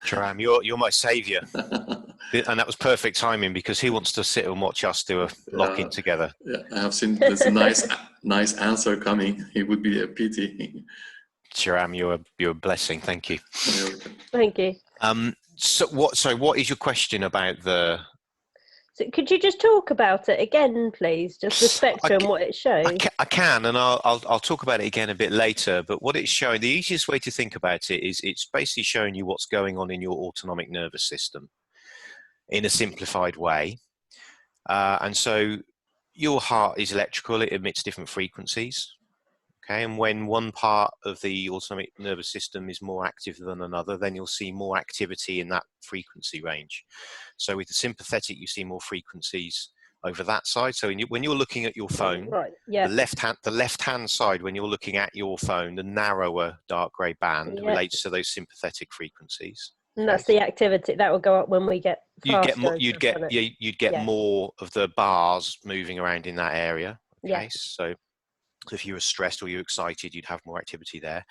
Sharam, you're my saviour. And that was perfect timing because he wants to sit and watch us do a lock-in together. Yeah, I have seen there's a nice answer coming. It would be a pity. Sharam, you're a blessing. Thank you. Thank you. So what is your question about the? So could you just talk about it again, please? Just the spectrum, what it shows. I can, and I'll talk about it again a bit later. But what it's showing, the easiest way to think about it is it's basically showing you what's going on in your autonomic nervous system in a simplified way. And so your heart is electrical; it emits different frequencies. Okay, and when one part of the autonomic nervous system is more active than another, then you'll see more activity in that frequency range. So with the sympathetic, you see more frequencies over that side. So when you're looking at your phone, right, yeah. the left hand side, when you're looking at your phone, the narrower dark grey band relates to those sympathetic frequencies. And that's the activity that will go up when we get faster. You'd get more of the bars moving around in that area. Okay, so if you were stressed or you were excited, you'd have more activity there.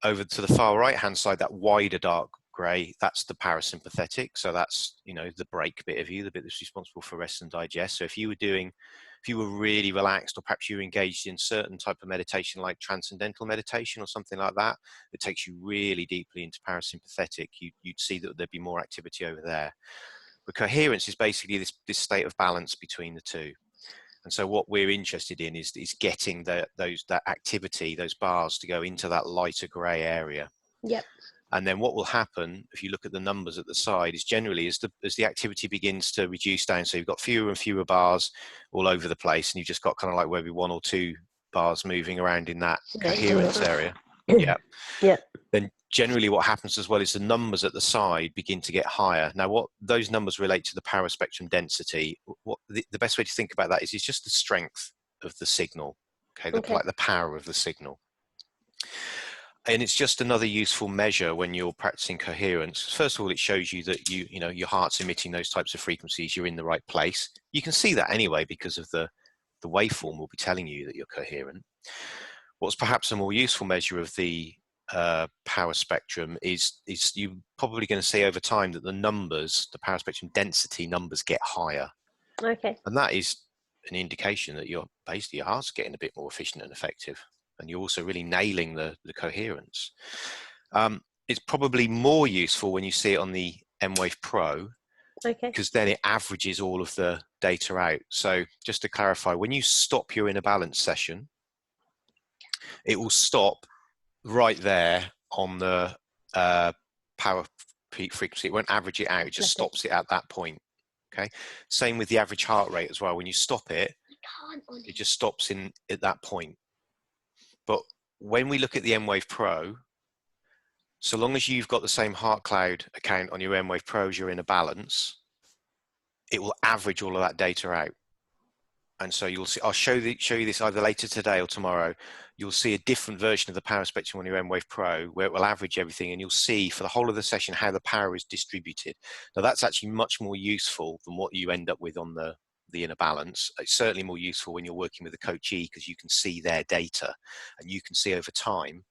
Over to the far right hand side, that wider dark grey, that's the parasympathetic. So that's, the break bit of you, the bit that's responsible for rest and digest. So if you were really relaxed, or perhaps you were engaged in certain type of meditation like transcendental meditation or something like that, it takes you really deeply into parasympathetic, you'd see that there'd be more activity over there. But coherence is basically this state of balance between the two. And so what we're interested in is getting that activity, those bars, to go into that lighter grey area. Yep. And then what will happen, if you look at the numbers at the side, is generally as the activity begins to reduce down, so you've got fewer and fewer bars all over the place, and you've just got kind of like maybe one or two bars moving around in that coherence area. Yeah. Yeah. Then generally what happens as well is the numbers at the side begin to get higher. Now, what those numbers relate to the power spectrum density. What the best way to think about that is it's just the strength of the signal, like the power of the signal. And it's just another useful measure when you're practicing coherence. First of all, it shows you that your heart's emitting those types of frequencies. You're in the right place. You can see that anyway because of the waveform will be telling you that you're coherent. What's perhaps a more useful measure of the power spectrum is you're probably going to see over time that the power spectrum density numbers get higher. Okay. And that is an indication that your heart's getting a bit more efficient and effective, and you're also really nailing the coherence. It's probably more useful when you see it on the M-Wave Pro, because then it averages all of the data out. So just to clarify, when you stop your inner balance session, it will stop right there on the power peak frequency. It won't average it out, it just stops it at that point. Okay. Same with the average heart rate as well. When you stop it, it just stops at that point. But when we look at the M-Wave Pro, so long as you've got the same heart cloud account on your M-Wave Pro as you're in a balance, it will average all of that data out. And so you'll see, I'll show you this either later today or tomorrow. You'll see a different version of the power spectrum on your M-Wave Pro where it will average everything, and you'll see for the whole of the session how the power is distributed. Now that's actually much more useful than what you end up with on the inner balance. It's certainly more useful when you're working with a coachee because you can see their data and you can see over time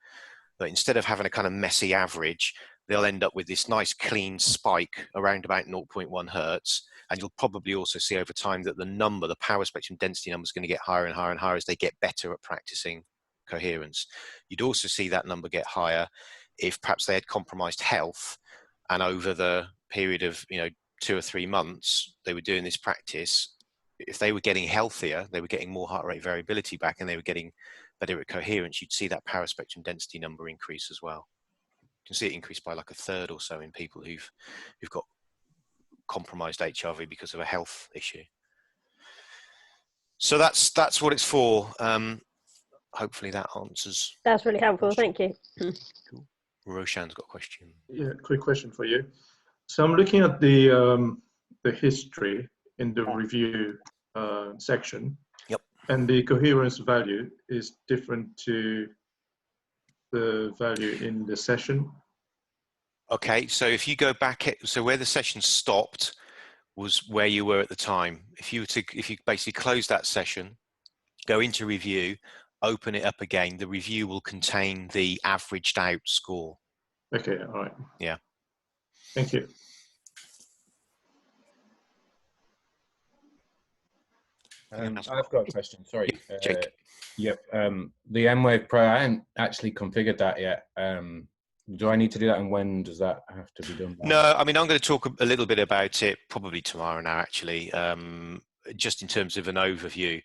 that instead of having a kind of messy average, they'll end up with this nice clean spike around about 0.1 hertz. And you'll probably also see over time that the power spectrum density number is going to get higher and higher and higher as they get better at practicing coherence. You'd also see that number get higher if perhaps they had compromised health, and over the period of 2 or 3 months they were doing this practice. If they were getting healthier, they were getting more heart rate variability back, and they were getting better at coherence, you'd see that power spectrum density number increase as well. You can see it increase by like a third or so in people who've got compromised HRV because of a health issue. So that's what it's for. Hopefully that answers. That's really helpful. Thank you. Cool. Roshan's got a question. Yeah, quick question for you. So I'm looking at the history in the review section. Yep. And the coherence value is different to the value in the session. Okay, so if you go back, so where the session stopped was where you were at the time. If you basically close that session, go into review, open it up again, the review will contain the averaged out score. Okay, all right. Yeah. Thank you. I've got a question. Sorry, Jake. Yep. The M-Wave Pro, I haven't actually configured that yet. Do I need to do that, and when does that have to be done by? No, I mean, I'm going to talk a little bit about it probably tomorrow now, actually, just in terms of an overview.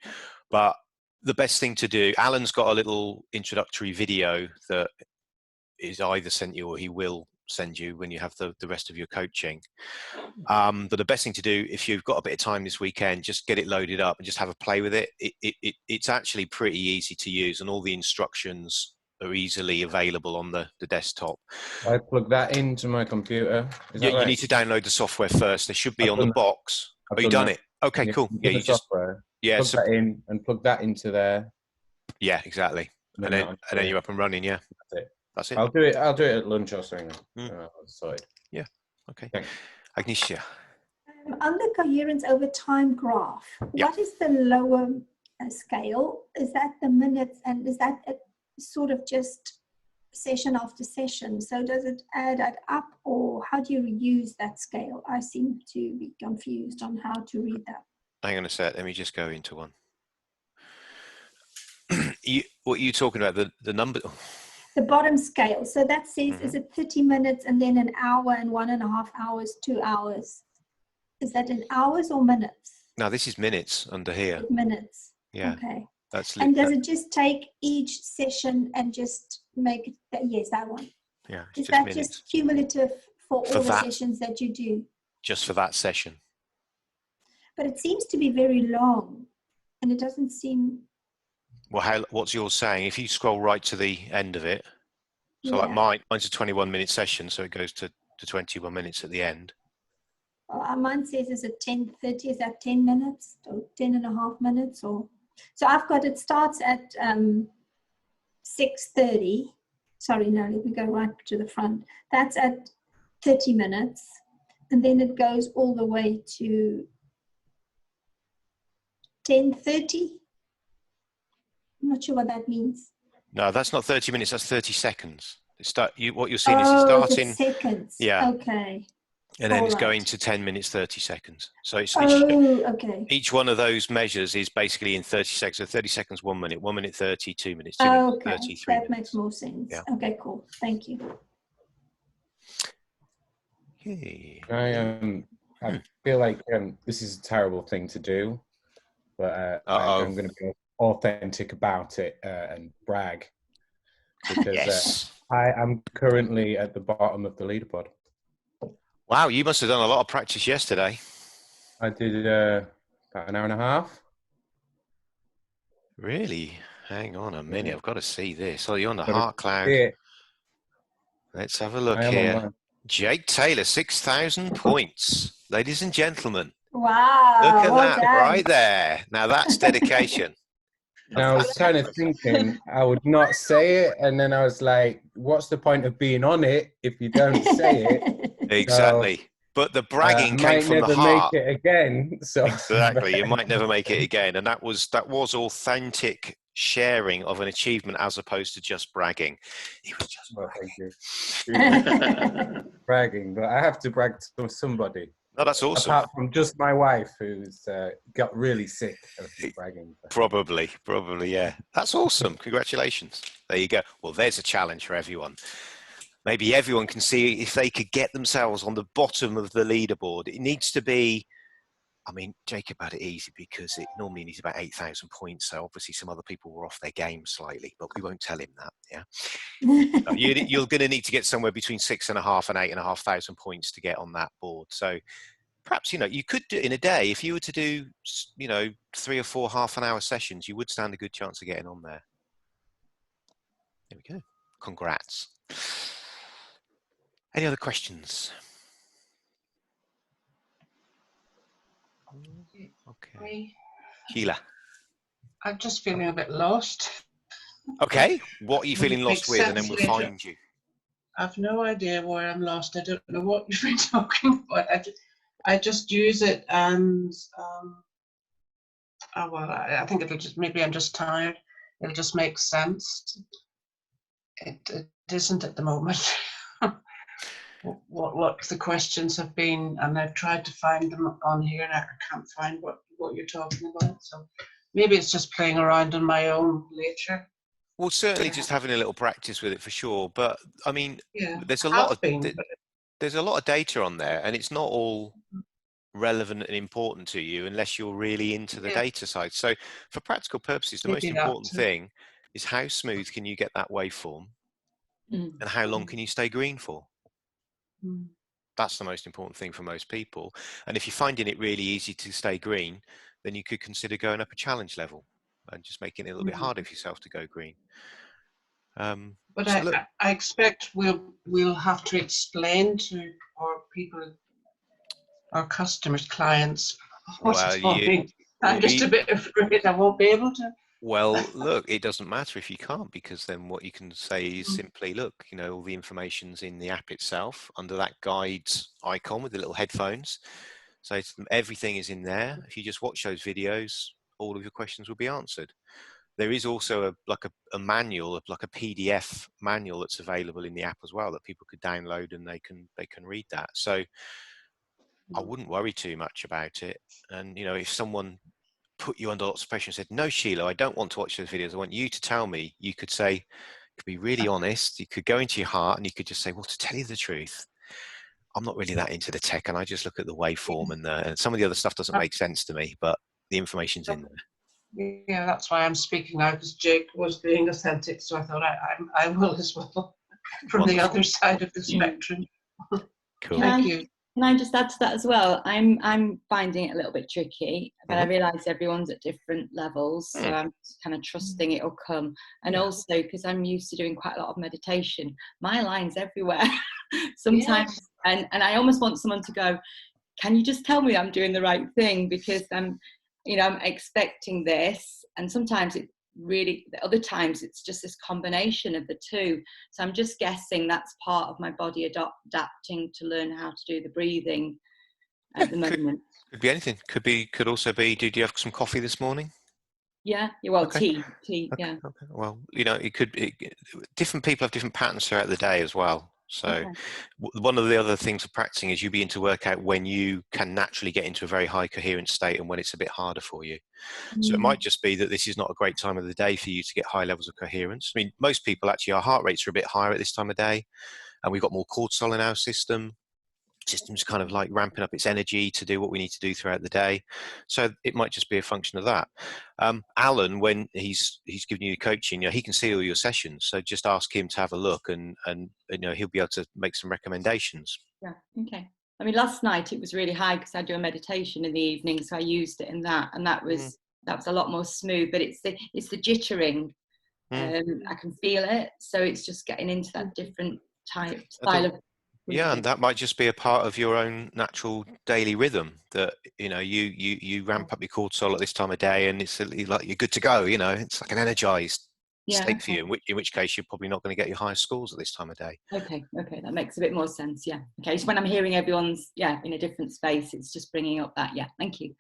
But the best thing to do, Alan's got a little introductory video that is either sent you or he will send you when you have the rest of your coaching. But the best thing to do, if you've got a bit of time this weekend, just get it loaded up and just have a play with it. It's actually pretty easy to use, and all the instructions are easily available on the desktop. I plug that into my computer. Is that Yeah, right? you need to download the software first. They should be I've on the done that. box. I've Oh, you done done that. it? Okay, Yeah, cool. Yeah, the you just software. yeah, Plug that in and plug that into there. yeah, exactly. And then you're up and running. Yeah, That's it. that's it. I'll do it at lunch or something. Sorry. Yeah. Okay. Thanks. Agnieszka. On the coherence over time graph, Yeah. what is the lower scale? Is that the minutes, and is that sort of just session after session? So does it add that up, or how do you use that scale? I seem to be confused on how to read that. Hang on a sec. Let me just go into one. What are you talking about? The number? The bottom scale. So that says, is it 30 minutes and then an hour and 1.5 hours, 2 hours? Is that in hours or minutes? No, this is minutes under here. Minutes. Yeah. Okay. That's And does it just take each session and just make it, yes, that one. yeah. It's Is just that minutes. just cumulative for all the that. sessions that you do? Just for that session. But it seems to be very long, and it doesn't seem. Well, what's yours saying? If you scroll right to the end of it, so Yeah. like mine's a 21-minute session, so it goes to 21 minutes at the end. Well, mine says, is it 10:30? Is that 10 minutes or 10.5 minutes? Or so I've got it starts at 6:30. Sorry, no, let me go right to the front. That's at 30 minutes, and then it goes all the way to 10:30. I'm not sure what that means. No, that's not 30 minutes. That's 30 seconds. What you're seeing is Oh, it's it's starting, seconds. Yeah. Okay. and then it's Alright. going to 10 minutes, 30 seconds. So it's Okay. each one of those measures is basically in 30 seconds. So 30 seconds, 1 minute, 1 minute 30, 2 minutes, 2 minutes, Okay, 30, 3 that minutes. makes more sense. Yeah. Okay, cool. Thank you. Okay. I feel like this is a terrible thing to do, but I'm going to be authentic about it and brag, because Yes. I am currently at the bottom of the leaderboard. Wow, you must have done a lot of practice yesterday. I did about an hour and a half. Really? Hang on a minute. I've got to see this. Oh, you're on the But heart cloud. Yeah, Let's have a look I am here. online. Jake Taylor, 6,000 points. Ladies and gentlemen, Wow. look at well that done. right there. Now that's dedication. Now, I was kind of thinking I would not say it, and then I was like, what's the point of being on it if you don't say it? Exactly. But the bragging came might from the never heart. make it again. So Exactly. You might never make it again. And that was authentic sharing of an achievement as opposed to just bragging. He was just Well, bragging. thank you. Bragging, but I have to brag to somebody. Oh, that's awesome. Apart from just my wife, who's got really sick of me bragging. Probably, yeah. That's awesome. Congratulations. There you go. Well, there's a challenge for everyone. Maybe everyone can see if they could get themselves on the bottom of the leaderboard. It needs to be, I mean, Jacob had it easy because it normally needs about 8,000 points. So obviously some other people were off their game slightly, but we won't tell him that. Yeah. So you're going to need to get somewhere between 6,500 and 8,500 points to get on that board. So perhaps, you could do in a day, if you were to do, 3 or 4 half-an-hour sessions, you would stand a good chance of getting on there. There we go. Congrats. Any other questions? Okay. Sheila. I'm just feeling a bit lost. Okay. What are you feeling Makes lost with? And then sense we'll later. find you. I've no idea where I'm lost. I don't know what you've been talking about. I just use it and, I think it'll just, maybe I'm just tired. It'll just make sense. It isn't at the moment. what the questions have been, and I've tried to find them on here, and I can't find what you're talking about. So maybe it's just playing around on my own later. Well, certainly just having a little practice with it for sure. But I mean, Yeah, there's a I lot have of been, but there's a lot of data on there, and it's not all relevant and important to you unless you're really into the yeah, data side. So for practical purposes, the most maybe that important too. thing is how smooth can you get that waveform, and how long can you stay green for? Mm. That's the most important thing for most people. And if you're finding it really easy to stay green, then you could consider going up a challenge level and just making it a little bit harder for yourself to go green. But So look, I expect we'll have to explain to our people, our customers, clients, what well, it's all means. well, I'm just a bit afraid I won't be able to. well, look, it doesn't matter if you can't, because then what you can say is simply, look, you know, all the information's in the app itself under that guides icon with the little headphones. So everything is in there. If you just watch those videos, all of your questions will be answered. There is also a manual, like a PDF manual that's available in the app as well that people could download, and they can read that. So I wouldn't worry too much about it. And you know, if someone put you under lots of pressure and said, "No, Sheila, I don't want to watch those videos. I want you to tell me," you could say, you could be really honest. You could go into your heart and you could just say, "Well, to tell you the truth, I'm not really that into the tech, and I just look at the waveform, and some of the other stuff doesn't make sense to me, but the information's in there." Yeah, that's why I'm speaking now, because Jake was being authentic, so I thought I will as well, from Wonderful. the other side of the spectrum. Cool. Thank you. Can I just add to that as well? I'm finding it a little bit tricky, but I realise everyone's at different levels, so I'm just kind of trusting it'll come. And also, because I'm used to doing quite a lot of meditation, my line's everywhere sometimes, and I almost want someone to go, "Can you just tell me I'm doing the right thing?" Because I'm expecting this, and sometimes it really, other times it's just this combination of the two. So I'm just guessing that's part of my body adapting to learn how to do the breathing at the moment. Could be anything. Could also be, did you have some coffee this morning? Yeah, well, Okay. tea, Okay. yeah. Okay. Well, you know, different people have different patterns throughout the day as well. So one of the other things of practicing is you begin to work out when you can naturally get into a very high coherence state and when it's a bit harder for you. So it might just be that this is not a great time of the day for you to get high levels of coherence. I mean, most people actually, our heart rates are a bit higher at this time of day, and we've got more cortisol in our system's kind of like ramping up its energy to do what we need to do throughout the day. So it might just be a function of that. Alan, when he's giving you coaching, he can see all your sessions. So just ask him to have a look, and he'll be able to make some recommendations. Yeah. Okay. I mean, last night it was really high because I do a meditation in the evening, so I used it in that, and that was a lot more smooth. But it's the jittering. I can feel it, so it's just getting into that different style of. Yeah, and that might just be a part of your own natural daily rhythm, that you ramp up your cortisol at this time of day, and it's like you're good to go. It's like an energized state for you. In which case, you're probably not going to get your highest scores at this time of day. Okay, that makes a bit more sense. Yeah. Okay, so when I'm hearing everyone's in a different space, it's just bringing up that. Yeah. Thank you.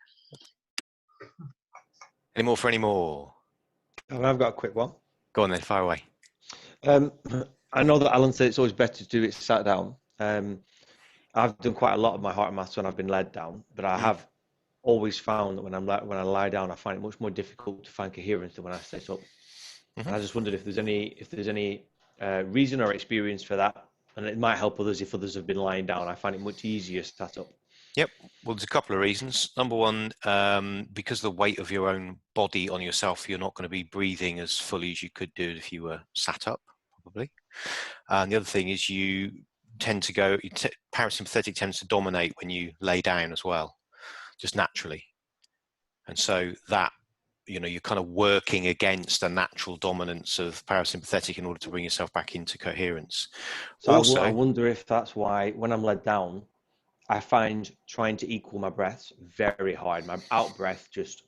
Any more for any more? I've got a quick one. Go on then, fire away. I know that Alan said it's always better to do it sat down. I've done quite a lot of my heart maths when I've been led down, but I have always found that when I lie down, I find it much more difficult to find coherence than when I sit up. And I just wondered if there's any reason or experience for that, and it might help others if others have been lying down. I find it much easier sat up. Yep. Well, there's a couple of reasons. Number one, because the weight of your own body on yourself, you're not going to be breathing as fully as you could do if you were sat up, probably. And the other thing is you tend to go, parasympathetic tends to dominate when you lay down as well, just naturally. And so that, you're kind of working against a natural dominance of parasympathetic in order to bring yourself back into coherence. So also, I wonder if that's why when I'm led down, I find trying to equal my breaths very hard. My out breath just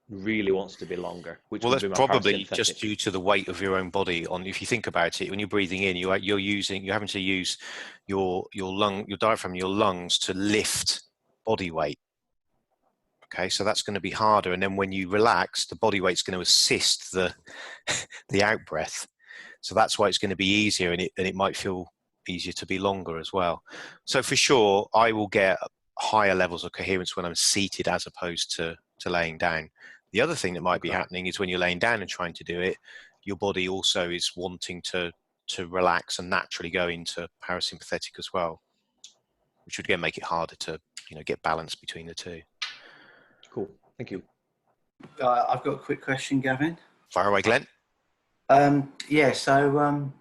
really wants to be longer, which well, would that's be my probably just due to the weight of your own body. If you think about it, when you're breathing in, you're having to use your diaphragm, your lungs to lift body weight. Okay, so that's going to be harder, and then when you relax, the body weight's going to assist the out breath. So that's why it's going to be easier, and it might feel easier to be longer as well. So for sure, I will get higher levels of coherence when I'm seated as opposed to laying down. The other thing that might be happening is when you're laying down and trying to do it, your body also is wanting to relax and naturally go into parasympathetic as well, which would again make it harder to get balance between the two. Cool, thank you. I've got a quick question, Gavin. Fire away, Glenn. Yeah, so a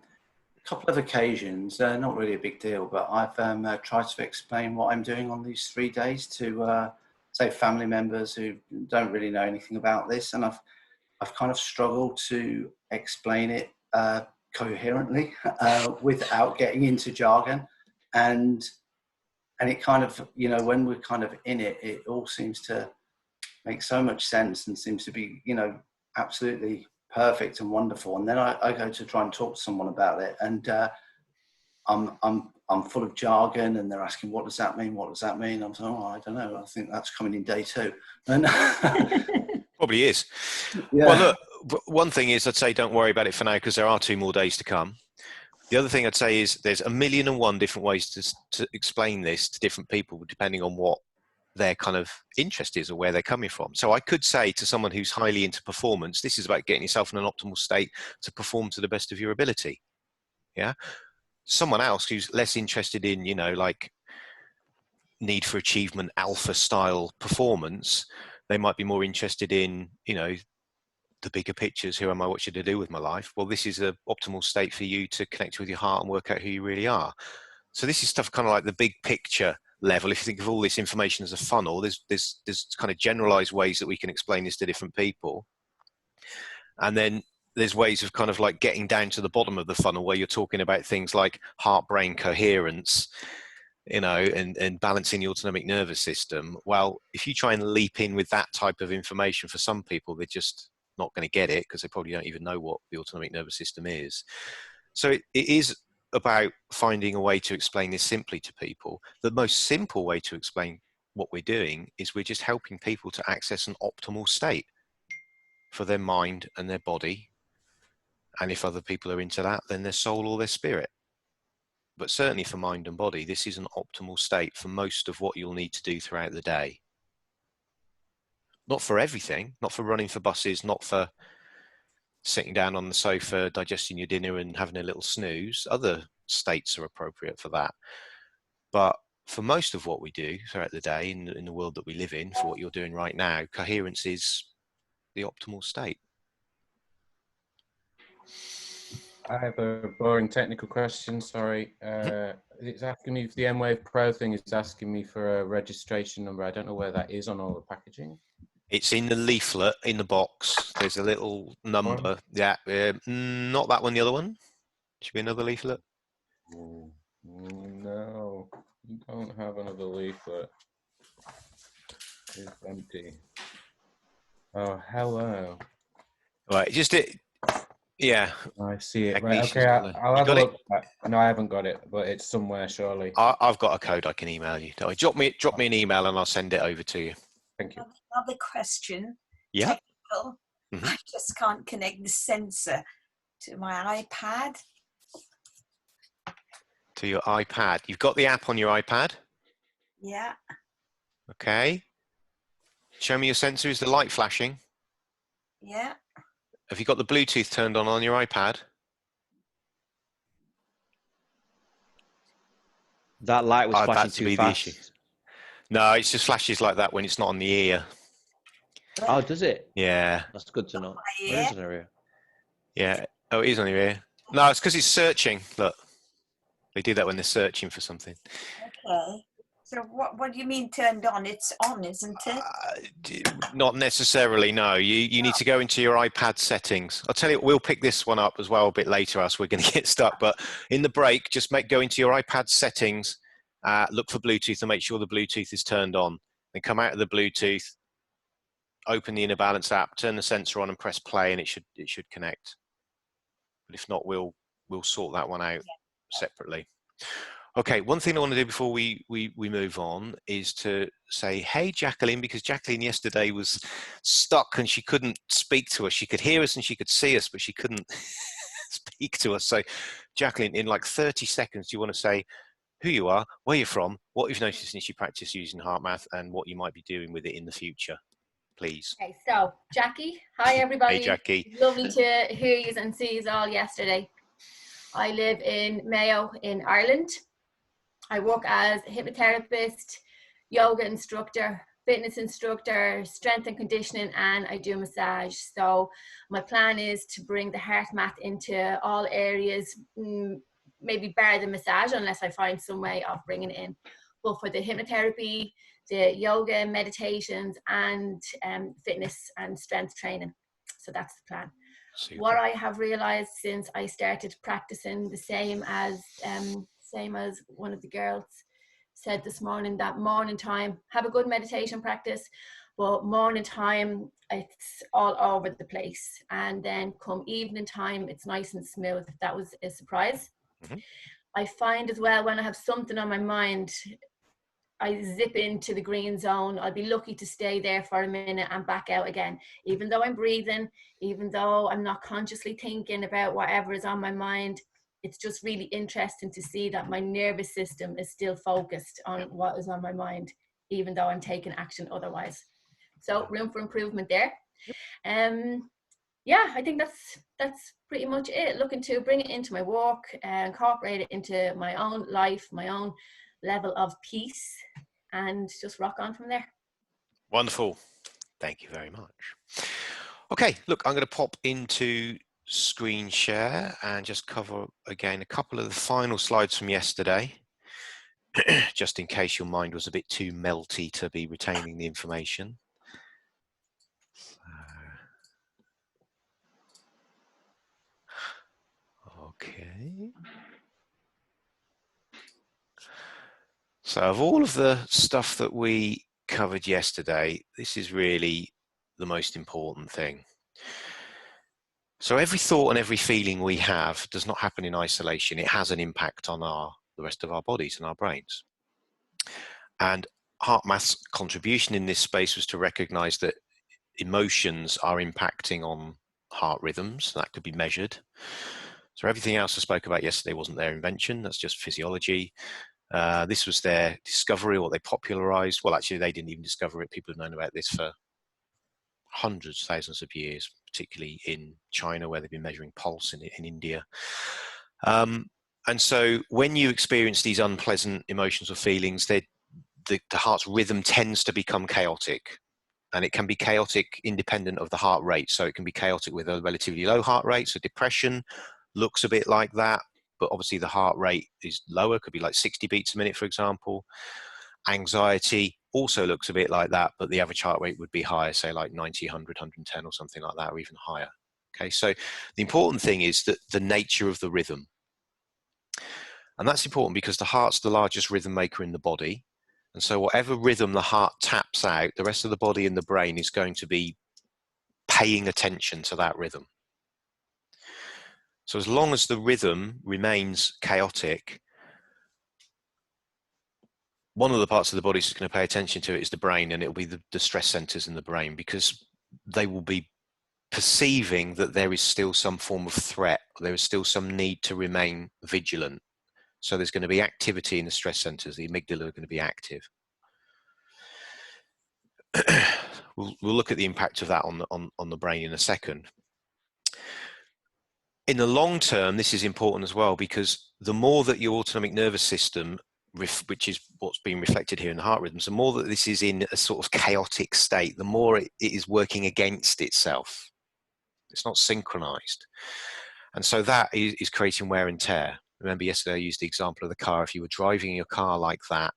couple of occasions, not really a big deal, but I've tried to explain what I'm doing on these 3 days to say family members who don't really know anything about this, and I've kind of struggled to explain it coherently without getting into jargon, and it kind of, when we're kind of in it, it all seems to make so much sense and seems to be, absolutely perfect and wonderful. And then I go to try and talk to someone about it, and I'm full of jargon, and they're asking, what does that mean? What does that mean? I'm saying, oh, I don't know. I think that's coming in day 2. And probably is. Yeah. Well, look, one thing is I'd say don't worry about it for now, because there are 2 more days to come. The other thing I'd say is there's 1,000,001 different ways to explain this to different people, depending on what their kind of interest is or where they're coming from. So I could say to someone who's highly into performance, this is about getting yourself in an optimal state to perform to the best of your ability. Yeah. Someone else who's less interested in, like need for achievement, alpha style performance, they might be more interested in, the bigger pictures. Who am I? What should I do with my life? Well, this is an optimal state for you to connect with your heart and work out who you really are. So this is stuff kind of like the big picture level. If you think of all this information as a funnel, there's kind of generalized ways that we can explain this to different people. And then there's ways of kind of like getting down to the bottom of the funnel where you're talking about things like heart-brain coherence, and balancing the autonomic nervous system. Well, if you try and leap in with that type of information, for some people, they're just not going to get it because they probably don't even know what the autonomic nervous system is. So it is about finding a way to explain this simply to people. The most simple way to explain what we're doing is we're just helping people to access an optimal state for their mind and their body. And if other people are into that, then their soul or their spirit. But certainly for mind and body, this is an optimal state for most of what you'll need to do throughout the day. Not for everything, not for running for buses, not for sitting down on the sofa, digesting your dinner and having a little snooze. Other states are appropriate for that. But for most of what we do throughout the day in the world that we live in, for what you're doing right now, coherence is the optimal state. I have a boring technical question, sorry. It's asking me if the M-Wave Pro thing is asking me for a registration number. I don't know where that is on all the packaging. It's in the leaflet, in the box. There's a little number. Yeah, not that one, the other one. Should be another leaflet. No, you don't have another leaflet. It's empty. Oh, hello. Right, just it. Yeah. I see it. Right, okay, I'll have a look. No, I haven't got it, but it's somewhere, surely. I've got a code I can email you. Drop me an email and I'll send it over to you. Thank you. Another question. Yeah. Technical. I just can't connect the sensor to my iPad. To your iPad. You've got the app on your iPad? Yeah. Okay. Show me your sensor. Is the light flashing? Yeah. Have you got the Bluetooth turned on your iPad? That light was flashing too fast. No, it just flashes like that when it's not on the ear. Oh, does it? Yeah. That's good to know. Where is it on your ear? Yeah. Oh, it is on your ear. No, it's because it's searching. Look. They do that when they're searching for something. Okay. So what do you mean turned on? It's on, isn't it? Not necessarily, no. You need to go into your iPad settings. I'll tell you, we'll pick this one up as well a bit later, else we're going to get stuck. But in the break, just go into your iPad settings, look for Bluetooth and make sure the Bluetooth is turned on. Then come out of the Bluetooth, open the Inner Balance app, turn the sensor on and press play, and it should connect. But if not, we'll sort that one out separately. Okay, one thing I want to do before we move on is to say, hey, Jacqueline, because Jacqueline yesterday was stuck and she couldn't speak to us. She could hear us and she could see us, but she couldn't speak to us. So Jacqueline, in like 30 seconds, do you want to say who you are, where you're from, what you've noticed since you practice using HeartMath, and what you might be doing with it in the future, please? Okay, so Jackie, hi everybody. Hey, Jackie. Lovely to hear you and see you all yesterday. I live in Mayo in Ireland. I work as a hypnotherapist, yoga instructor, fitness instructor, strength and conditioning, and I do massage. So my plan is to bring the HeartMath into all areas, maybe bar the massage unless I find some way of bringing it in. But for the hypnotherapy, the yoga, meditations, and fitness and strength training. So that's the plan. Super. What I have realized since I started practicing, the same as one of the girls said this morning, that morning time, have a good meditation practice, but morning time, it's all over the place. And then come evening time, it's nice and smooth. That was a surprise. Mm-hmm. I find as well, when I have something on my mind, I zip into the green zone. I'll be lucky to stay there for a minute and back out again. Even though I'm breathing, even though I'm not consciously thinking about whatever is on my mind, it's just really interesting to see that my nervous system is still focused on what is on my mind, even though I'm taking action otherwise. So room for improvement there. Yeah, I think that's pretty much it. Looking to bring it into my work and incorporate it into my own life, my own level of peace, and just rock on from there. Wonderful. Thank you very much. Okay, look, I'm going to pop into screen share and just cover again a couple of the final slides from yesterday, just in case your mind was a bit too melty to be retaining the information. Okay. So of all of the stuff that we covered yesterday, this is really the most important thing. So every thought and every feeling we have does not happen in isolation. It has an impact on the rest of our bodies and our brains. And HeartMath's contribution in this space was to recognize that emotions are impacting on heart rhythms. That could be measured. So everything else I spoke about yesterday wasn't their invention. That's just physiology. This was their discovery, or they popularized. Well, actually, they didn't even discover it. People have known about this for hundreds, thousands of years, particularly in China, where they've been measuring pulse, in India. And so when you experience these unpleasant emotions or feelings, the heart's rhythm tends to become chaotic. And it can be chaotic independent of the heart rate. So it can be chaotic with a relatively low heart rate. So depression looks a bit like that, but obviously the heart rate is lower, could be like 60 beats a minute, for example. Anxiety also looks a bit like that, but the average heart rate would be higher, say like 90, 100, 110 or something like that, or even higher. Okay, so the important thing is that the nature of the rhythm. And that's important because the heart's the largest rhythm maker in the body. And so whatever rhythm the heart taps out, the rest of the body and the brain is going to be paying attention to that rhythm. So as long as the rhythm remains chaotic, one of the parts of the body that's going to pay attention to it is the brain, and it'll be the stress centers in the brain, because they will be perceiving that there is still some form of threat. There is still some need to remain vigilant. So there's going to be activity in the stress centers. The amygdala are going to be active. We'll look at the impact of that on the brain in a second. In the long term, this is important as well, because the more that your autonomic nervous system, which is what's being reflected here in the heart rhythms, the more that this is in a sort of chaotic state, the more it is working against itself. It's not synchronized. And so that is creating wear and tear. Remember yesterday I used the example of the car. If you were driving your car like that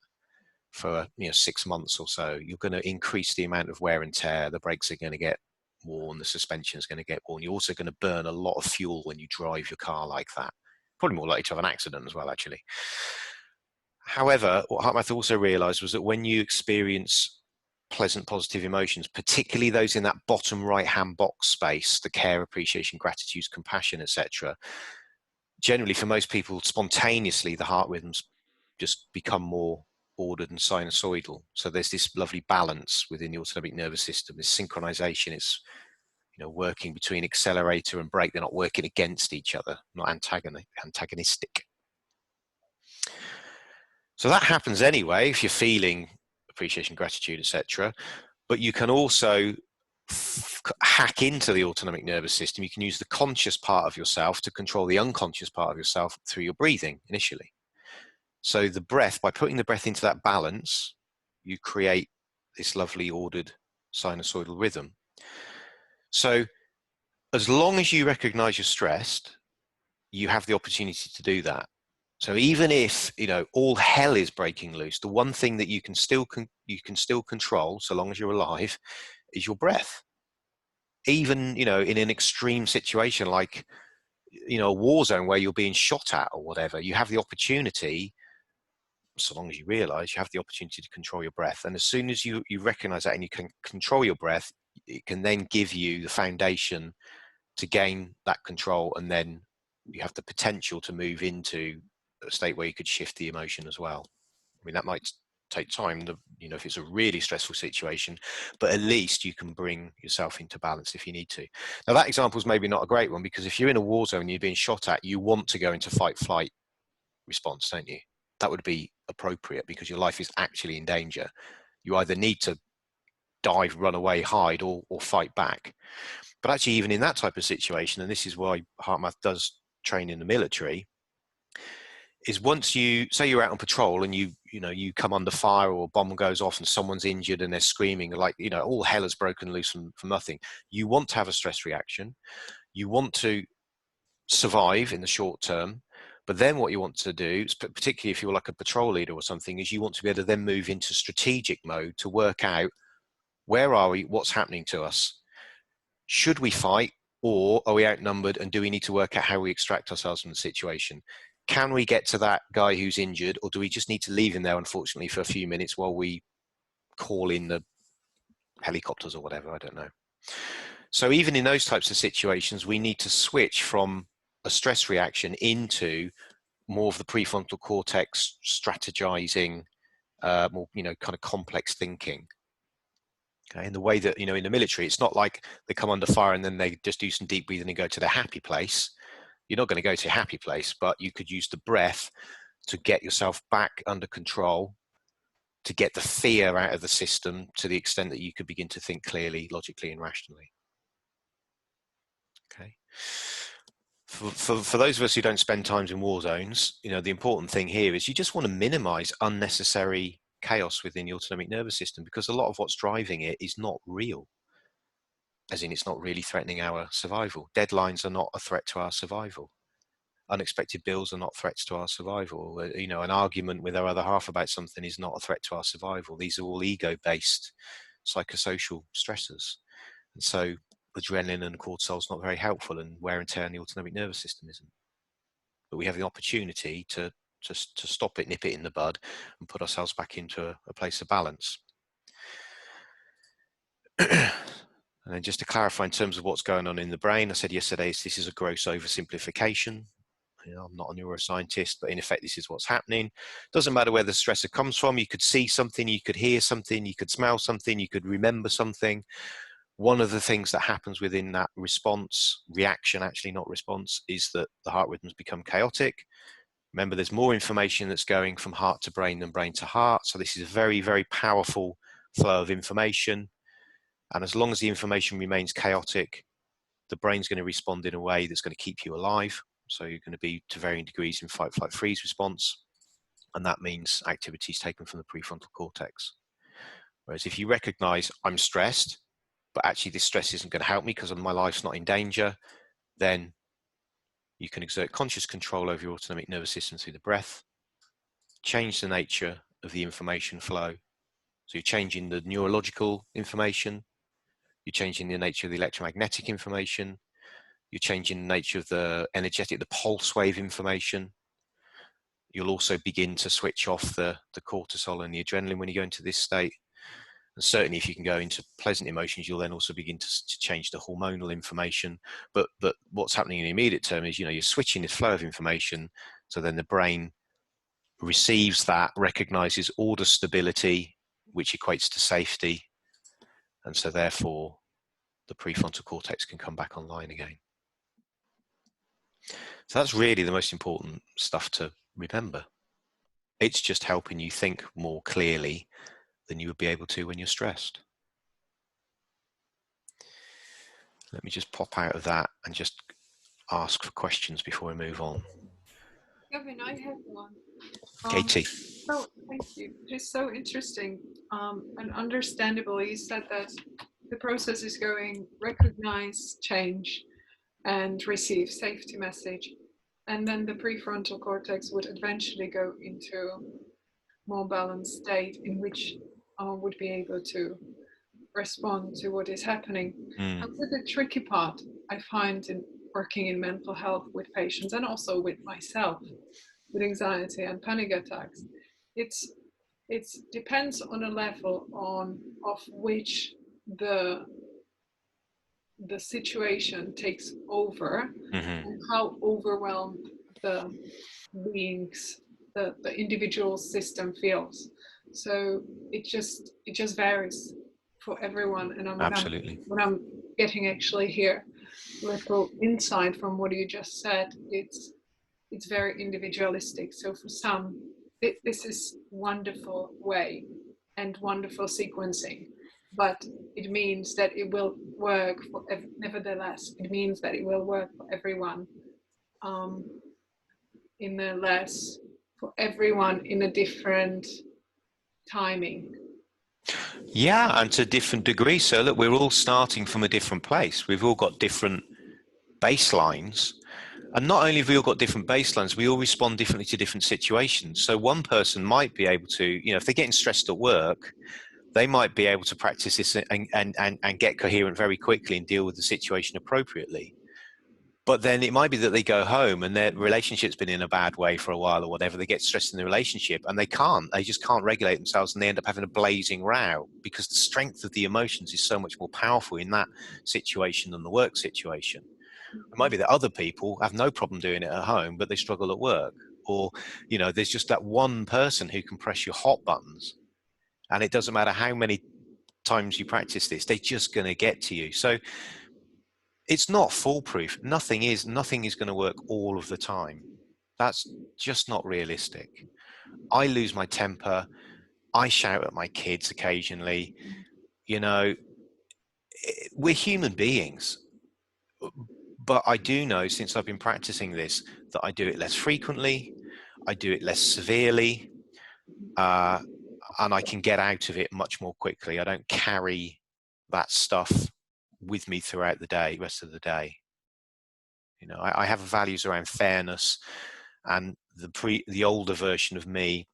for 6 months or so, you're going to increase the amount of wear and tear. The brakes are going to get worn, the suspension is going to get worn. You're also going to burn a lot of fuel when you drive your car like that. Probably more likely to have an accident as well, actually. However, what HeartMath also realized was that when you experience pleasant, positive emotions, particularly those in that bottom right-hand box space, the care, appreciation, gratitude, compassion, etc., generally for most people, spontaneously, the heart rhythms just become more ordered and sinusoidal. So there's this lovely balance within the autonomic nervous system, this synchronization. It's working between accelerator and brake. They're not working against each other, not antagonistic. So that happens anyway if you're feeling appreciation, gratitude, etc. But you can also hack into the autonomic nervous system. You can use the conscious part of yourself to control the unconscious part of yourself through your breathing initially. So the breath, by putting the breath into that balance, you create this lovely ordered sinusoidal rhythm. So as long as you recognize you're stressed, you have the opportunity to do that. So even if, all hell is breaking loose, the one thing that you can still control, so long as you're alive, is your breath. Even, in an extreme situation like, a war zone where you're being shot at or whatever, you have the opportunity, so long as you realize, you have the opportunity to control your breath. And as soon as you recognize that and you can control your breath, it can then give you the foundation to gain that control, and then you have the potential to move into a state where you could shift the emotion as well. I mean, that might take time, if it's a really stressful situation, but at least you can bring yourself into balance if you need to. Now, that example is maybe not a great one, because if you're in a war zone and you're being shot at, you want to go into fight-flight response, don't you? That would be appropriate because your life is actually in danger. You either need to dive, run away, hide, or fight back. But actually, even in that type of situation, and this is why HeartMath does train in the military, is once you say you're out on patrol and you come under fire, or a bomb goes off and someone's injured and they're screaming like, all hell has broken loose from nothing. You want to have a stress reaction. You want to survive in the short term. But then what you want to do, particularly if you're like a patrol leader or something, is you want to be able to then move into strategic mode to work out, where are we? What's happening to us? Should we fight, or are we outnumbered, and do we need to work out how we extract ourselves from the situation? Can we get to that guy who's injured, or do we just need to leave him there, unfortunately, for a few minutes while we call in the helicopters or whatever? I don't know. So even in those types of situations, we need to switch from a stress reaction into more of the prefrontal cortex strategizing, more, kind of complex thinking. Okay, in the way that, in the military, it's not like they come under fire and then they just do some deep breathing and go to their happy place. You're not going to go to a happy place, but you could use the breath to get yourself back under control, to get the fear out of the system to the extent that you could begin to think clearly, logically, and rationally. Okay. For those of us who don't spend time in war zones, the important thing here is you just want to minimize unnecessary chaos within the autonomic nervous system, because a lot of what's driving it is not real. As in, it's not really threatening our survival. Deadlines are not a threat to our survival. Unexpected bills are not threats to our survival. An argument with our other half about something is not a threat to our survival. These are all ego-based psychosocial stressors. And so adrenaline and cortisol is not very helpful, and wear and tear on the autonomic nervous system isn't. But we have the opportunity to stop it, nip it in the bud, and put ourselves back into a place of balance. And then just to clarify in terms of what's going on in the brain, I said yesterday, this is a gross oversimplification. I'm not a neuroscientist, but in effect, this is what's happening. Doesn't matter where the stressor comes from. You could see something, you could hear something, you could smell something, you could remember something. One of the things that happens within that reaction, actually not response, is that the heart rhythms become chaotic. Remember, there's more information that's going from heart to brain than brain to heart. So this is a very, very powerful flow of information. And as long as the information remains chaotic, the brain's going to respond in a way that's going to keep you alive. So you're going to be to varying degrees in fight, flight, freeze response. And that means activities taken from the prefrontal cortex. Whereas if you recognize I'm stressed, but actually this stress isn't going to help me because my life's not in danger, then you can exert conscious control over your autonomic nervous system through the breath, change the nature of the information flow. So you're changing the neurological information, you're changing the nature of the electromagnetic information, you're changing the nature of the energetic, the pulse wave information. You'll also begin to switch off the cortisol and the adrenaline when you go into this state. And certainly if you can go into pleasant emotions, you'll then also begin to change the hormonal information. But what's happening in the immediate term is, you're switching this flow of information. So then the brain receives that, recognizes order stability, which equates to safety. And so therefore the prefrontal cortex can come back online again. So that's really the most important stuff to remember. It's just helping you think more clearly than you would be able to when you're stressed. Let me just pop out of that and just ask for questions before we move on. Kevin, I have one. Katie. So, thank you. It's so interesting and understandable. You said that the process is going recognize, change, and receive safety message. And then the prefrontal cortex would eventually go into more balanced state in which would be able to respond to what is happening. And the tricky part I find in working in mental health with patients and also with myself, with anxiety and panic attacks, it depends on a level of which the situation takes over and how overwhelmed the beings, the individual system feels. So it just varies for everyone. And what I'm getting actually here, little insight from what you just said, it's very individualistic. So for some, this is wonderful way and wonderful sequencing, but it means that it will work for nevertheless, it means that it will work for everyone for everyone in a different timing. Yeah, and to different degrees. So look, we're all starting from a different place. We've all got different baselines. And not only have we all got different baselines, we all respond differently to different situations. So one person might be able to, if they're getting stressed at work, they might be able to practice this and get coherent very quickly and deal with the situation appropriately. But then it might be that they go home and their relationship's been in a bad way for a while or whatever. They get stressed in the relationship and they just can't regulate themselves, and they end up having a blazing row because the strength of the emotions is so much more powerful in that situation than the work situation. It might be that other people have no problem doing it at home, but they struggle at work. Or, there's just that one person who can press your hot buttons, and it doesn't matter how many times you practice this, they're just going to get to you. So it's not foolproof. Nothing is going to work all of the time. That's just not realistic. I lose my temper. I shout at my kids occasionally. We're human beings. But I do know, since I've been practicing this, that I do it less frequently, I do it less severely, and I can get out of it much more quickly. I don't carry that stuff with me throughout the rest of the day. I have values around fairness, and the older version of me,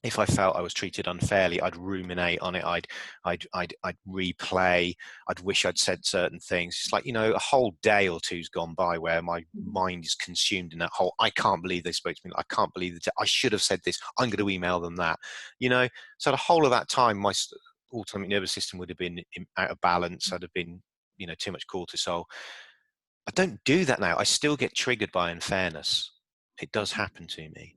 if I felt I was treated unfairly, I'd ruminate on it. I'd replay. I'd wish I'd said certain things. It's like, a whole day or two's gone by where my mind is consumed in that whole, I can't believe they spoke to me. I can't believe that I should have said this. I'm going to email them that, So the whole of that time, my autonomic nervous system would have been out of balance. I'd have been, too much cortisol. I don't do that now. I still get triggered by unfairness. It does happen to me.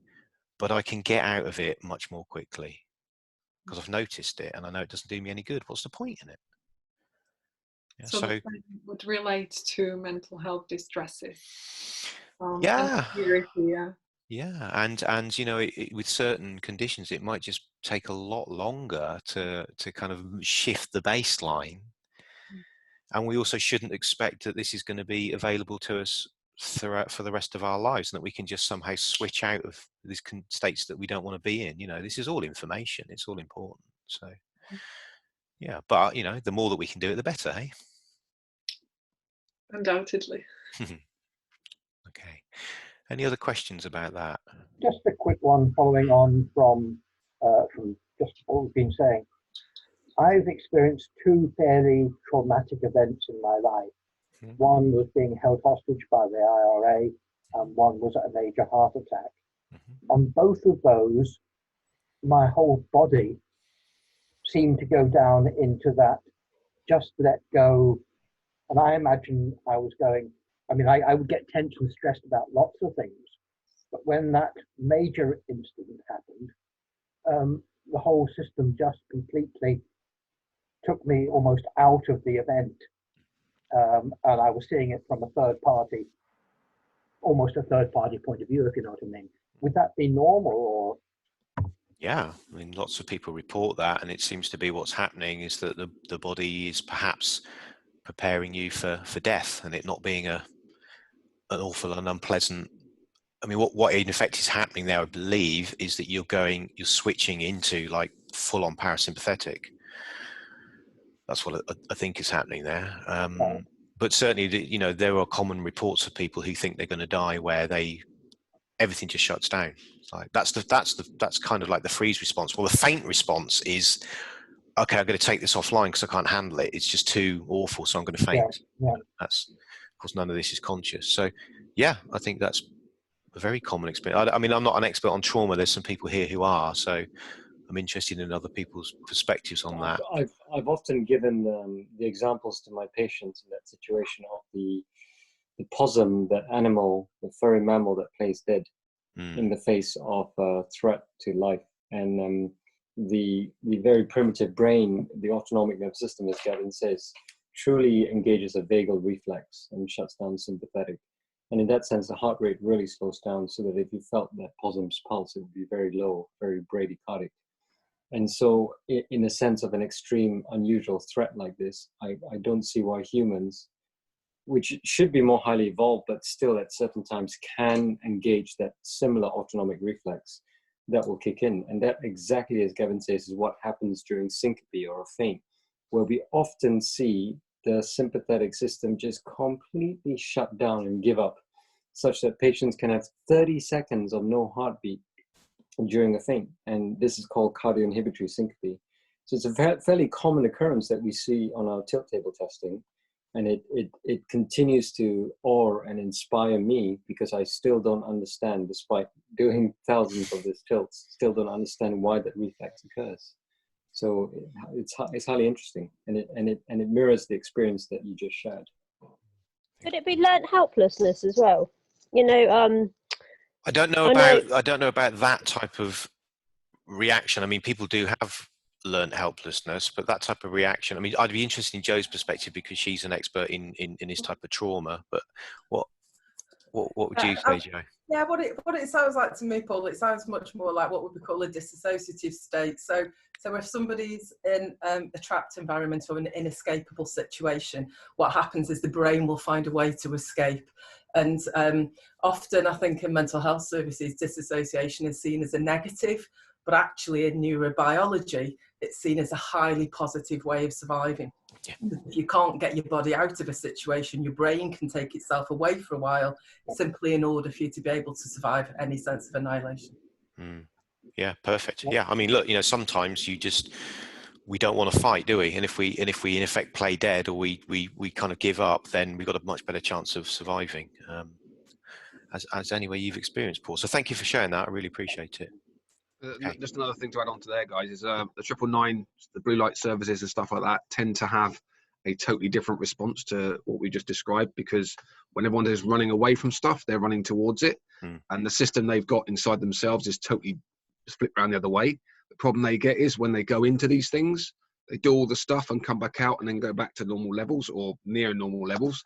But I can get out of it much more quickly because I've noticed it and I know it doesn't do me any good. What's the point in it? Yeah, so the same would relate to mental health distresses. Yeah. Yeah, and with certain conditions, it might just take a lot longer to kind of shift the baseline. And we also shouldn't expect that this is going to be available to us throughout for the rest of our lives, and that we can just somehow switch out of these states that we don't want to be in. This is all information. It's all important. So yeah, but the more that we can do it, the better, hey? Undoubtedly. Okay. Any other questions about that? Just a quick one following on from just what we've been saying. I've experienced two fairly traumatic events in my life. One was being held hostage by the IRA, and one was a major heart attack. On both of those, my whole body seemed to go down into that just let go. And I imagine I was going, I would get tense and stressed about lots of things. But when that major incident happened, the whole system just completely took me almost out of the event. and I was seeing it from a third party, almost a third party point of view, if you know what I mean. Would that be normal, or? Yeah, I mean, lots of people report that, and it seems to be what's happening is that the body is perhaps preparing you for death, and it not being an awful and unpleasant. I mean, what in effect is happening there, I believe, is that you're switching into like full-on parasympathetic. That's what I think is happening there. But certainly, you know, there are common reports of people who think they're going to die where everything just shuts down. It's like that's kind of like the freeze response. Well, the faint response is, okay, I'm going to take this offline because I can't handle it. It's just too awful, so I'm going to faint. Yeah. That's, of course, none of this is conscious. So, yeah, I think that's a very common experience. I mean, I'm not an expert on trauma. There's some people here who are, so I'm interested in other people's perspectives on that. I've often given the examples to my patients in that situation of the possum, that animal, the furry mammal that plays dead in the face of a threat to life, and the very primitive brain, the autonomic nervous system, as Gavin says, truly engages a vagal reflex and shuts down sympathetic. And in that sense, the heart rate really slows down, so that if you felt that possum's pulse, it would be very low, very bradycardic. And so in a sense of an extreme, unusual threat like this, I don't see why humans, which should be more highly evolved, but still at certain times can engage that similar autonomic reflex that will kick in. And that, exactly as Gavin says, is what happens during syncope or a faint, where we often see the sympathetic system just completely shut down and give up, such that patients can have 30 seconds of no heartbeat during a faint. And this is called cardioinhibitory syncope. So it's a fairly common occurrence that we see on our tilt table testing. And it continues to awe and inspire me, because I still don't understand, despite doing thousands of these tilts, still don't understand why that reflex occurs. So it's highly interesting, and it mirrors the experience that you just shared. Could it be learnt helplessness as well? You know, I don't know about that type of reaction. I mean, people do have learnt helplessness, but that type of reaction, I mean, I'd be interested in Joe's perspective, because she's an expert in this type of trauma. But what would you say, Joe? Yeah, what it sounds like to me, Paul, it sounds much more like what we call a dissociative state. So if somebody's in a trapped environment or an inescapable situation, what happens is the brain will find a way to escape. And often, I think in mental health services, disassociation is seen as a negative, but actually in neurobiology, it's seen as a highly positive way of surviving. Yeah. If you can't get your body out of a situation, your brain can take itself away for a while, simply in order for you to be able to survive any sense of annihilation. Yeah, perfect. Yeah, I mean, look, you know, sometimes we don't want to fight, do we? And if we in effect play dead, or we kind of give up, then we've got a much better chance of surviving. As anyway you've experienced, Paul. So thank you for sharing that. I really appreciate it. Okay. Just another thing to add on to there, guys, is the 999, the blue light services and stuff like that tend to have a totally different response to what we just described, because when everyone is running away from stuff, they're running towards it, and the system they've got inside themselves is totally split around the other way. The problem they get is when they go into these things, they do all the stuff and come back out and then go back to normal levels or near normal levels.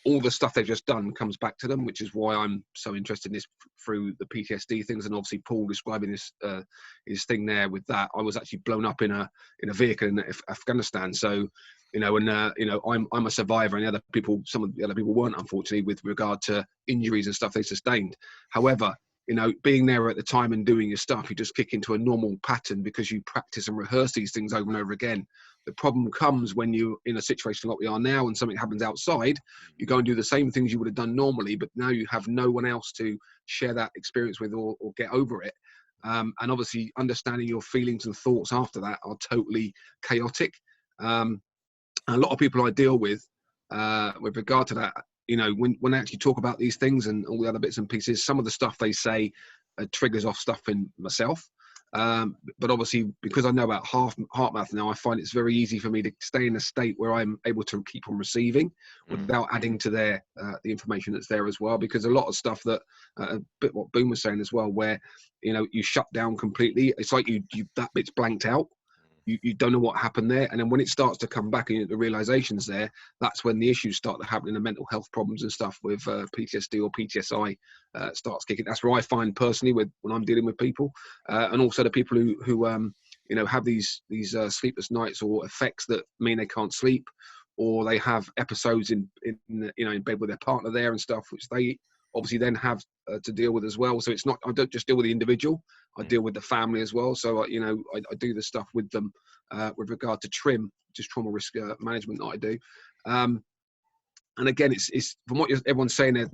All the stuff they've just done comes back to them, which is why I'm so interested in this through the PTSD things. And obviously Paul describing this his thing there with that. I was actually blown up in a vehicle in Afghanistan. So, you know, and you know, I'm a survivor, and some of the other people weren't, unfortunately, with regard to injuries and stuff they sustained. However, you know, being there at the time and doing your stuff, you just kick into a normal pattern because you practice and rehearse these things over and over again. The problem comes when you're in a situation like we are now and something happens outside, you go and do the same things you would have done normally, but now you have no one else to share that experience with or get over it. And obviously understanding your feelings and thoughts after that are totally chaotic. A lot of people I deal with regard to that, you know, when I actually talk about these things and all the other bits and pieces, some of the stuff they say triggers off stuff in myself. But obviously, because I know about HeartMath now, I find it's very easy for me to stay in a state where I'm able to keep on receiving without adding to the information that's there as well. Because a lot of stuff that, a bit what Boom was saying as well, where, you know, you shut down completely. It's like you that bit's blanked out. you don't know what happened there. And then when it starts to come back and the realization's there, that's when the issues start to happen, the mental health problems and stuff with PTSD or PTSI starts kicking. That's where I find personally when I'm dealing with people, and also the people who you know, have these sleepless nights or effects that mean they can't sleep, or they have episodes in you know, in bed with their partner there and stuff, which they obviously then have to deal with as well. So it's not, I don't just deal with the individual, I deal with the family as well. So you know, I do the stuff with them with regard to TRIM, just trauma risk management that I do. And again, it's from what everyone's saying there,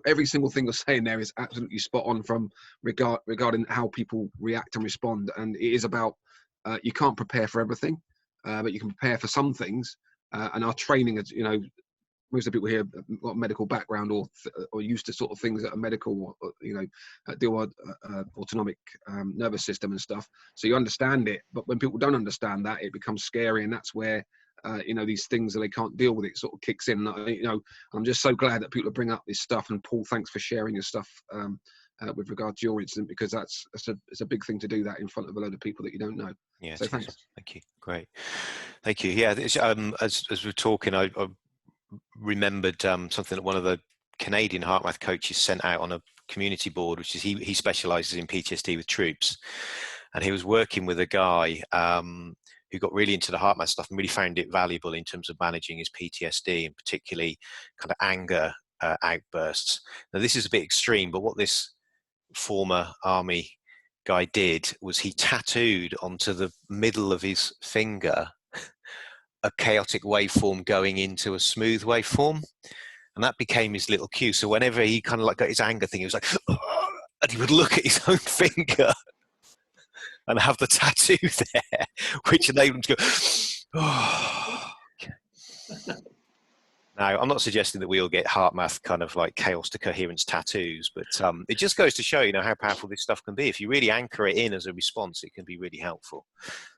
every single thing you're saying there is absolutely spot on from regarding how people react and respond. And it is about, you can't prepare for everything, but you can prepare for some things. And our training is, you know, most of the people here have got a medical background or used to sort of things that are medical, or you know, deal with autonomic nervous system and stuff. So you understand it, but when people don't understand that, it becomes scary, and that's where you know, these things that they can't deal with, it sort of kicks in. You know, I'm just so glad that people bring up this stuff. And Paul, thanks for sharing your stuff with regard to your incident, because it's a big thing to do that in front of a load of people that you don't know. Yeah, so thanks. Thank you. Great. Thank you. Yeah, as we're talking, I remembered something that one of the Canadian HeartMath coaches sent out on a community board, which is he specialises in PTSD with troops, and he was working with a guy who got really into the HeartMath stuff and really found it valuable in terms of managing his PTSD, and particularly kind of anger outbursts. Now, this is a bit extreme, but what this former army guy did was he tattooed onto the middle of his finger a chaotic waveform going into a smooth waveform, and that became his little cue. So whenever he kind of like got his anger thing, he was like, and he would look at his own finger and have the tattoo there, which enabled him to go, oh. Okay. Now, I'm not suggesting that we all get HeartMath kind of like chaos to coherence tattoos, but it just goes to show, you know, how powerful this stuff can be. If you really anchor it in as a response, it can be really helpful.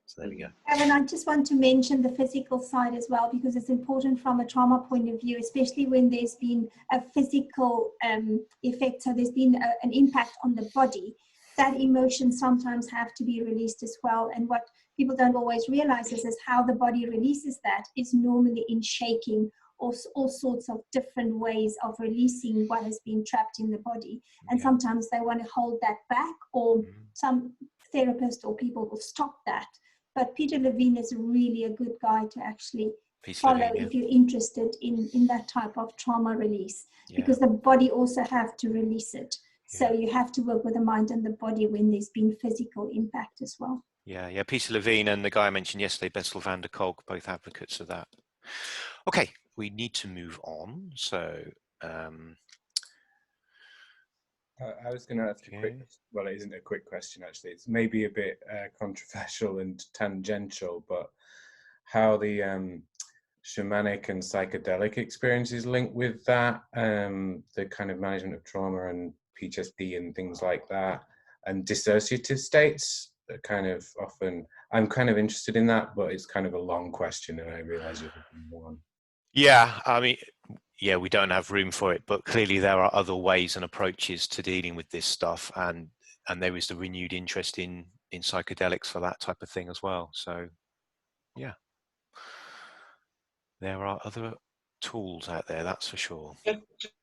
So there we go. And I just want to mention the physical side as well, because it's important from a trauma point of view, especially when there's been a physical effect. So there's been an impact on the body. That emotion sometimes have to be released as well. And what people don't always realize is how the body releases that is normally in shaking, or all sorts of different ways of releasing what has been trapped in the body. And sometimes they want to hold that back, or some therapists or people will stop that. But Peter Levine is really a good guy to actually follow if you're interested in that type of trauma release, because the body also have to release it. So you have to work with the mind and the body when there's been physical impact as well. Yeah, Peter Levine and the guy I mentioned yesterday, Bessel van der Kolk, both advocates of that. Okay, we need to move on. So I was going to ask a quick, well, it isn't a quick question actually, it's maybe a bit controversial and tangential, but how the shamanic and psychedelic experiences link with that, the kind of management of trauma and PTSD and things like that, and dissociative states that kind of often, I'm kind of interested in that, but it's kind of a long question and I realize you're one. Yeah, I mean, yeah, we don't have room for it, but clearly there are other ways and approaches to dealing with this stuff, and there is the renewed interest in psychedelics for that type of thing as well. So yeah, there are other tools out there, that's for sure.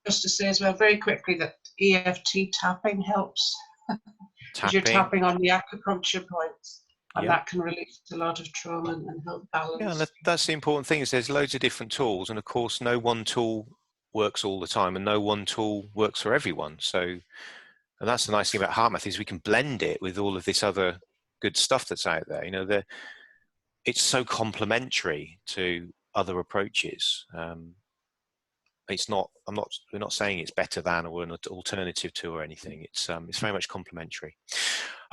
Just to say as well, very quickly, that EFT tapping helps. Because you're tapping on the acupuncture points, and that can release a lot of trauma and help balance. Yeah, and that's the important thing, is there's loads of different tools, and of course no one tool works all the time, and no one tool works for everyone. So, and that's the nice thing about HeartMath, is we can blend it with all of this other good stuff that's out there. You know, it's so complementary to other approaches. It's not, we're not saying it's better than or an alternative to or anything. It's very much complementary.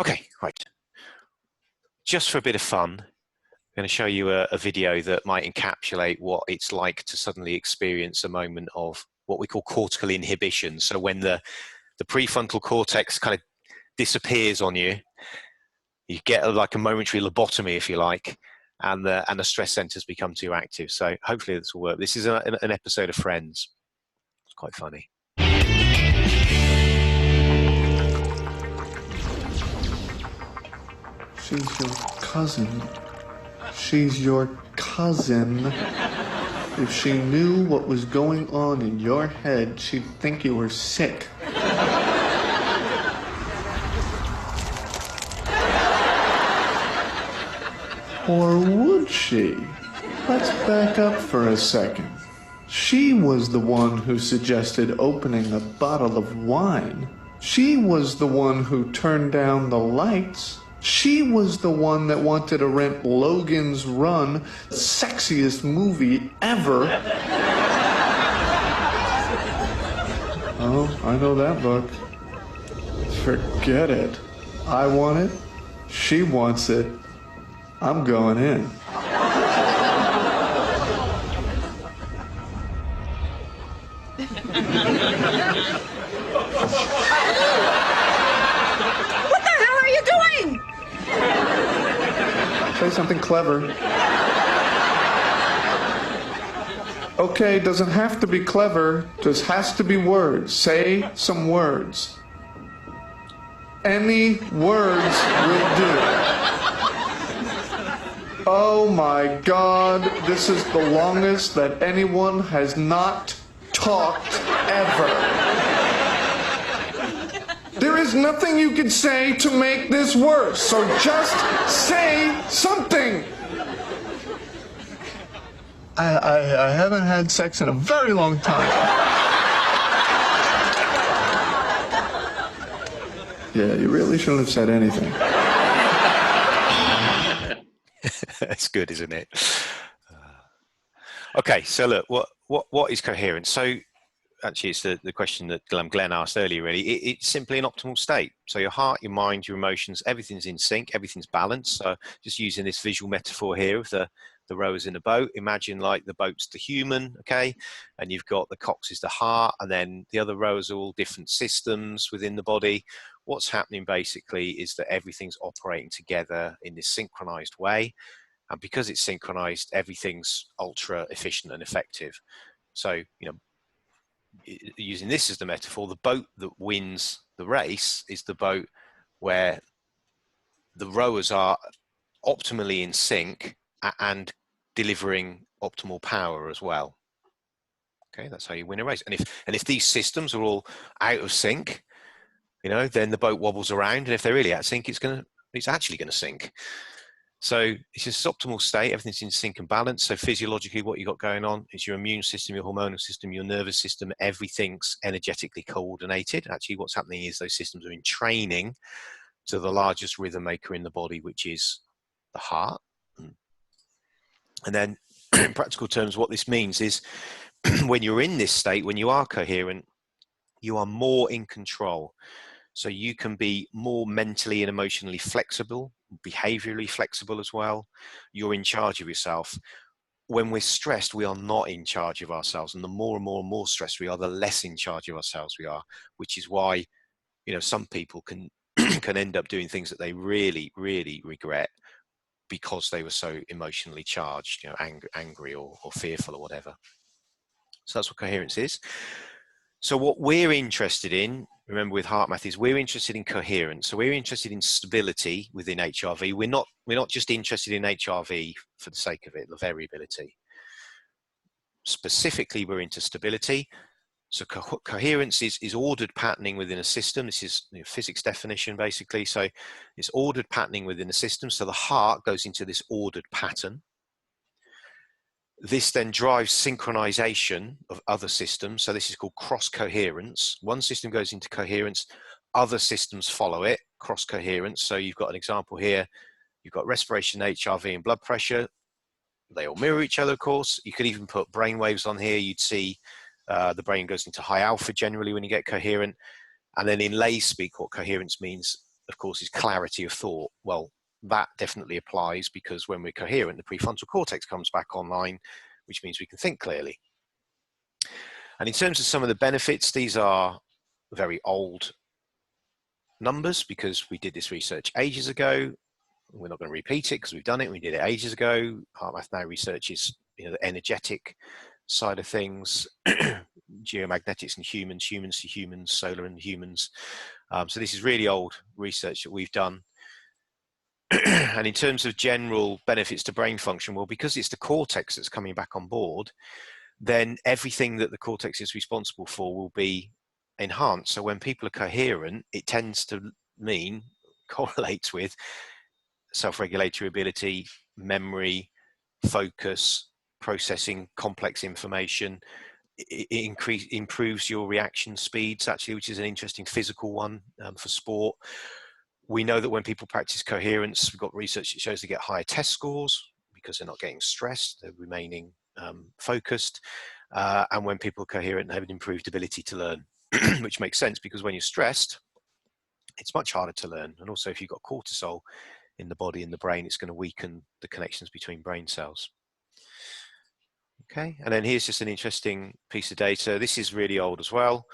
Okay, right. Just for a bit of fun, I'm going to show you a video that might encapsulate what it's like to suddenly experience a moment of what we call cortical inhibition. So when the prefrontal cortex kind of disappears on you, you get like a momentary lobotomy, if you like, and the stress centers become too active. So hopefully this will work. This is an episode of Friends. It's quite funny. She's your cousin. She's your cousin. If she knew what was going on in your head, she'd think you were sick. Or would she? Let's back up for a second. She was the one who suggested opening a bottle of wine. She was the one who turned down the lights. She was the one that wanted to rent Logan's Run, the sexiest movie ever. Oh, I know that book. Forget it. I want it. She wants it. I'm going in. What the hell are you doing? Say something clever. Okay, doesn't have to be clever, just has to be words. Say some words. Any words will do. Oh my God, this is the longest that anyone has not talked ever. There is nothing you can say to make this worse, so just say something. I haven't had sex in a very long time. Yeah, you really shouldn't have said anything. That's good, isn't it? Okay, so look, what is coherence? So actually, it's the question that Glenn asked earlier, really. It's simply an optimal state. So your heart, your mind, your emotions, everything's in sync, everything's balanced. So just using this visual metaphor here of the rowers in a boat, imagine like the boat's the human, okay? And you've got the cox is the heart, and then the other rowers are all different systems within the body. What's happening basically is that everything's operating together in this synchronized way. And because it's synchronized, everything's ultra efficient and effective. So, you know, using this as the metaphor, the boat that wins the race is the boat where the rowers are optimally in sync and delivering optimal power as well. Okay, that's how you win a race. And if these systems are all out of sync, you know, then the boat wobbles around, and if they're really out of sync, it's actually going to sink. So it's just optimal state, everything's in sync and balance. So physiologically, what you've got going on is your immune system, your hormonal system, your nervous system, everything's energetically coordinated. Actually, what's happening is those systems are in training to the largest rhythm maker in the body, which is the heart. And then in practical terms, what this means is when you're in this state, when you are coherent, you are more in control. So you can be more mentally and emotionally flexible, behaviorally flexible as well. You're in charge of yourself. When we're stressed, we are not in charge of ourselves. And the more and more and more stressed we are, the less in charge of ourselves we are, which is why, you know, some people can end up doing things that they really, really regret because they were so emotionally charged, you know, angry or fearful or whatever. So that's what coherence is. So what we're interested in, remember with HeartMath, is we're interested in coherence. So we're interested in stability within HRV. We're not just interested in HRV for the sake of it, the variability. Specifically, we're into stability. So coherence is ordered patterning within a system. This is, you know, physics definition, basically. So it's ordered patterning within a system. So the heart goes into this ordered pattern. This then drives synchronization of other systems. So this is called cross-coherence. One system goes into coherence, other systems follow it, cross-coherence. So you've got an example here. You've got respiration, HRV, and blood pressure. They all mirror each other, of course. You could even put brain waves on here. You'd see the brain goes into high alpha generally when you get coherent. And then in lay speak, what coherence means, of course, is clarity of thought. Well, that definitely applies because when we're coherent, the prefrontal cortex comes back online, which means we can think clearly. And in terms of some of the benefits, these are very old numbers because we did this research ages ago. We're not going to repeat it because we've done it. We did it ages ago. HeartMath now researches, you know, the energetic side of things, geomagnetics and humans, humans to humans, solar and humans. So this is really old research that we've done. And in terms of general benefits to brain function, well, because it's the cortex that's coming back on board, then everything that the cortex is responsible for will be enhanced. So when people are coherent, it tends to mean, correlates with self-regulatory ability, memory, focus, processing complex information. It improves your reaction speeds, actually, which is an interesting physical one for sport. We know that when people practice coherence, we've got research that shows they get higher test scores because they're not getting stressed, they're remaining focused. And when people are coherent, they have an improved ability to learn, which makes sense because when you're stressed, it's much harder to learn. And also if you've got cortisol in the body and the brain, it's going to weaken the connections between brain cells. Okay, and then here's just an interesting piece of data. This is really old as well.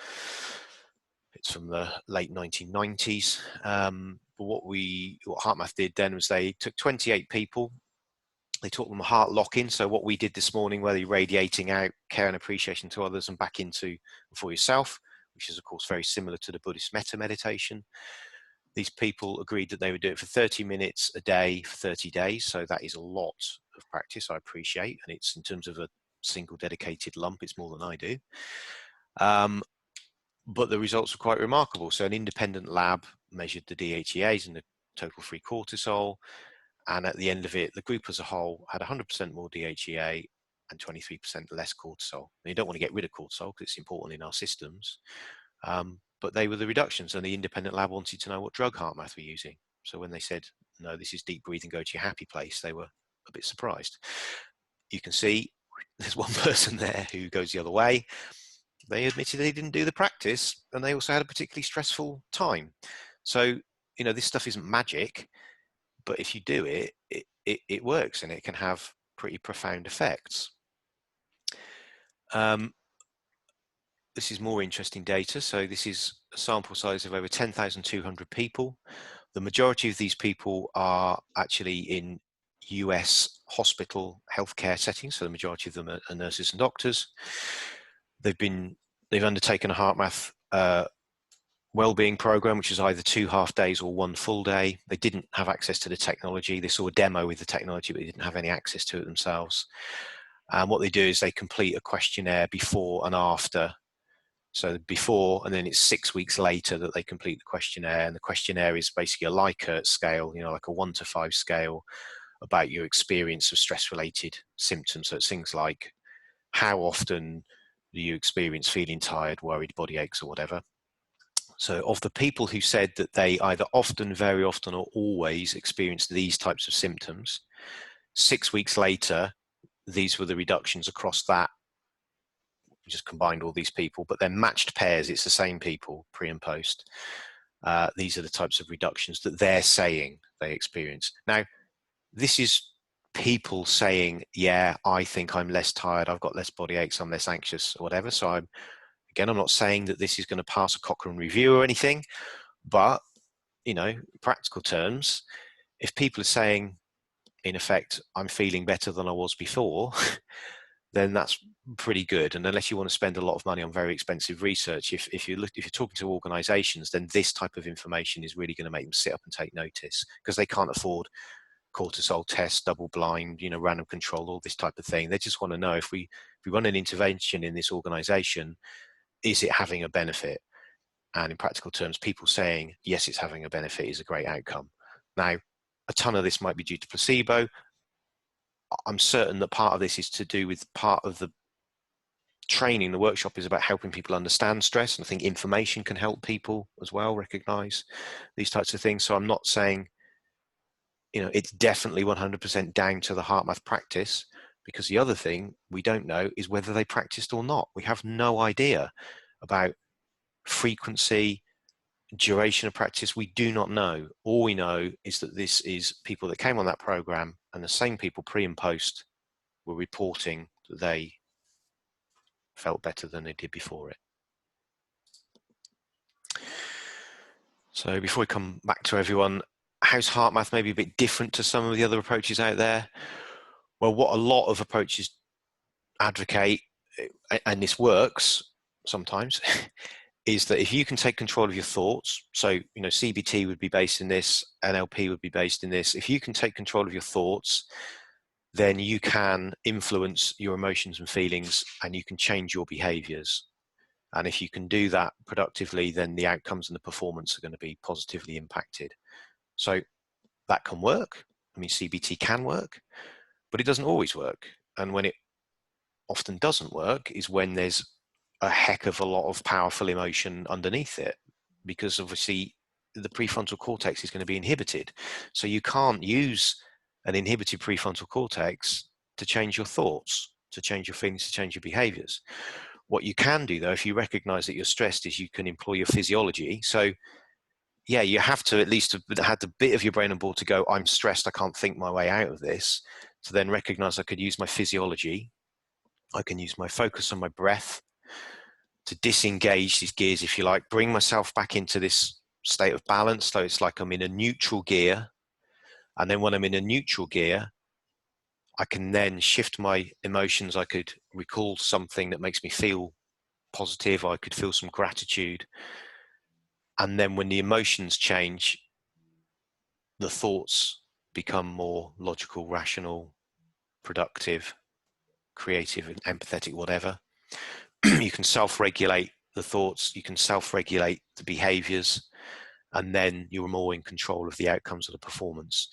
It's from the late 1990s. But what HeartMath did then was they took 28 people. They taught them heart lock-in. So what we did this morning, where you're radiating out care and appreciation to others and back into for yourself, which is of course very similar to the Buddhist metta meditation. These people agreed that they would do it for 30 minutes a day for 30 days. So that is a lot of practice, I appreciate. And it's in terms of a single dedicated lump, it's more than I do. But the results were quite remarkable. So an independent lab measured the DHEAs and the total free cortisol. And at the end of it, the group as a whole had 100% more DHEA and 23% less cortisol. And you don't want to get rid of cortisol because it's important in our systems. But they were the reductions, and the independent lab wanted to know what drug HeartMath were using. So when they said, no, this is deep breathing, go to your happy place, they were a bit surprised. You can see there's one person there who goes the other way. They admitted they didn't do the practice, and they also had a particularly stressful time. So, you know, this stuff isn't magic, but if you do it, it works, and it can have pretty profound effects. This is more interesting data. So this is a sample size of over 10,200 people. The majority of these people are actually in US hospital healthcare settings. So the majority of them are nurses and doctors. They've undertaken a HeartMath wellbeing program, which is either 2 half days or 1 full day. They didn't have access to the technology. They saw a demo with the technology, but they didn't have any access to it themselves. And what they do is they complete a questionnaire before and after. So before, and then it's 6 weeks later that they complete the questionnaire. And the questionnaire is basically a Likert scale, you know, like a 1 to 5 scale about your experience of stress-related symptoms. So it's things like, how often do you experience feeling tired, worried, body aches, or whatever? So of the people who said that they either often, very often, or always experienced these types of symptoms, 6 weeks later, these were the reductions across that. We just combined all these people, but they're matched pairs. It's the same people, pre and post. These are the types of reductions that they're saying they experience. Now, this is people saying, yeah, I think I'm less tired, I've got less body aches, I'm less anxious, or whatever. So I'm not saying that this is going to pass a Cochrane review or anything, but, you know, in practical terms, if people are saying, in effect, I'm feeling better than I was before, then that's pretty good. And unless you want to spend a lot of money on very expensive research, if you're talking to organizations, then this type of information is really going to make them sit up and take notice, because they can't afford cortisol tests, double blind, you know, random control, all this type of thing. They just want to know, if we run an intervention in this organization, is it having a benefit? And in practical terms, people saying, yes, it's having a benefit is a great outcome. Now, a ton of this might be due to placebo. I'm certain that part of this is to do with part of the training. The workshop is about helping people understand stress. And I think information can help people as well recognize these types of things. So I'm not saying, you know, it's definitely 100% down to the HeartMath practice, because the other thing we don't know is whether they practiced or not. We have no idea about frequency, duration of practice. We do not know. All we know is that this is people that came on that program, and the same people pre and post were reporting that they felt better than they did before it. So before we come back to everyone, how's HeartMath maybe a bit different to some of the other approaches out there? Well, what a lot of approaches advocate, and this works sometimes, is that if you can take control of your thoughts, so, you know, CBT would be based in this, NLP would be based in this. If you can take control of your thoughts, then you can influence your emotions and feelings, and you can change your behaviors. And if you can do that productively, then the outcomes and the performance are going to be positively impacted. So that can work. I mean, CBT can work, but it doesn't always work. And when it often doesn't work is when there's a heck of a lot of powerful emotion underneath it, because obviously the prefrontal cortex is going to be inhibited. So you can't use an inhibited prefrontal cortex to change your thoughts, to change your feelings, to change your behaviors. What you can do, though, if you recognize that you're stressed, is you can employ your physiology. So yeah, you have to at least have had the bit of your brain on board to go, I'm stressed, I can't think my way out of this, to then recognize I could use my physiology. I can use my focus on my breath to disengage these gears, if you like, bring myself back into this state of balance. So it's like I'm in a neutral gear. And then when I'm in a neutral gear, I can then shift my emotions. I could recall something that makes me feel positive. I could feel some gratitude. And then when the emotions change, the thoughts become more logical, rational, productive, creative, empathetic, whatever. You can self-regulate the thoughts, you can self-regulate the behaviors, and then you're more in control of the outcomes of the performance.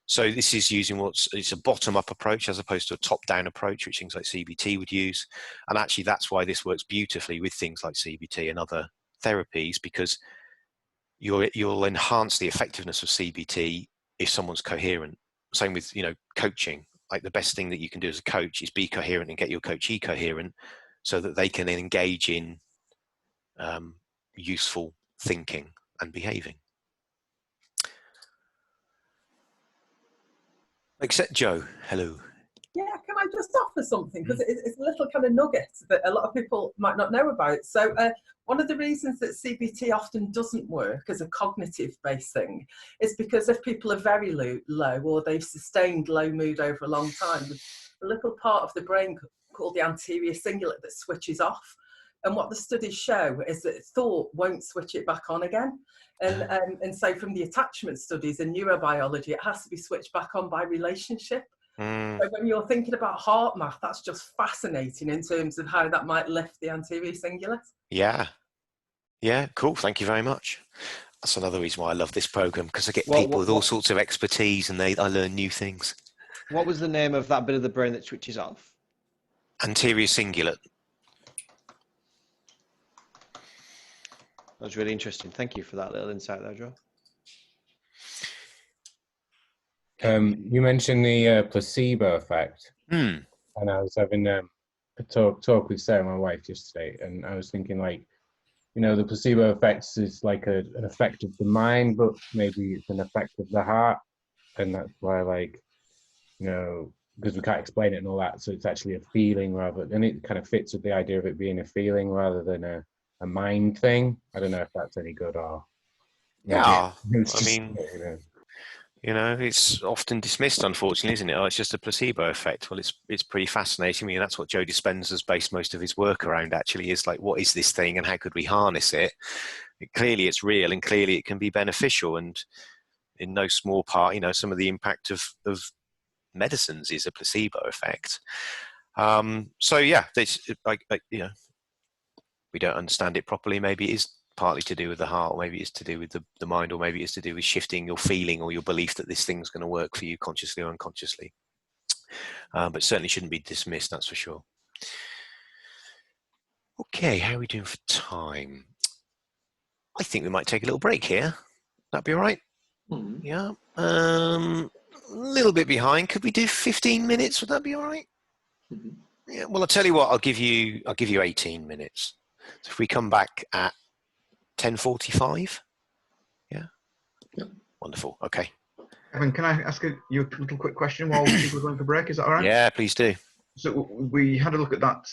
So this is using it's a bottom-up approach as opposed to a top-down approach, which things like CBT would use. And actually that's why this works beautifully with things like CBT and other therapies, because you'll enhance the effectiveness of CBT if someone's coherent. Same with, you know, coaching. Like the best thing that you can do as a coach is be coherent and get your coachee coherent, so that they can engage in useful thinking and behaving. Except Joe, hello. Yeah, can I just offer something? Because it's a little kind of nugget that a lot of people might not know about. So one of the reasons that CBT often doesn't work as a cognitive-based thing is because if people are very low or they've sustained low mood over a long time, the little part of the brain called the anterior cingulate that switches off. And what the studies show is that thought won't switch it back on again. And so from the attachment studies in neurobiology, it has to be switched back on by relationship. So when you're thinking about heart math, that's just fascinating in terms of how that might lift the anterior cingulate. Yeah. Yeah, cool. Thank you very much. That's another reason why I love this program, because I get people with all sorts of expertise and I learn new things. What was the name of that bit of the brain that switches off? Anterior cingulate. That was really interesting. Thank you for that little insight there, Joe. You mentioned the placebo effect, and I was having a talk with Sarah, my wife, yesterday, and I was thinking, like, you know, the placebo effect is like an effect of the mind, but maybe it's an effect of the heart, and that's why, like, you know, because we can't explain it and all that, so it's actually a feeling rather, and it kind of fits with the idea of it being a feeling rather than a mind thing. I don't know if that's any good or. Yeah, I mean, you know, it's often dismissed, unfortunately, isn't it? Oh, it's just a placebo effect. Well, it's pretty fascinating. I mean, that's what Joe Dispenza's based most of his work around, actually, is like, what is this thing and how could we harness it? Clearly it's real and clearly it can be beneficial, and in no small part, you know, some of the impact of medicines is a placebo effect. So yeah, it's like, you know, we don't understand it properly. Maybe it is partly to do with the heart, or maybe it's to do with the mind, or maybe it's to do with shifting your feeling or your belief that this thing's going to work for you consciously or unconsciously. But certainly shouldn't be dismissed, that's for sure. Okay, how are we doing for time? I think we might take a little break here. That'd be all right. Yeah. A little bit behind. Could we do 15 minutes? Would that be all right? Yeah. Well, I'll tell you what. I'll give you 18 minutes. So if we come back at 10:45. Yeah. Yep. Wonderful. Okay. Evan, can I ask you a little quick question while people are going for break? Is that all right? Yeah, please do. So we had a look at that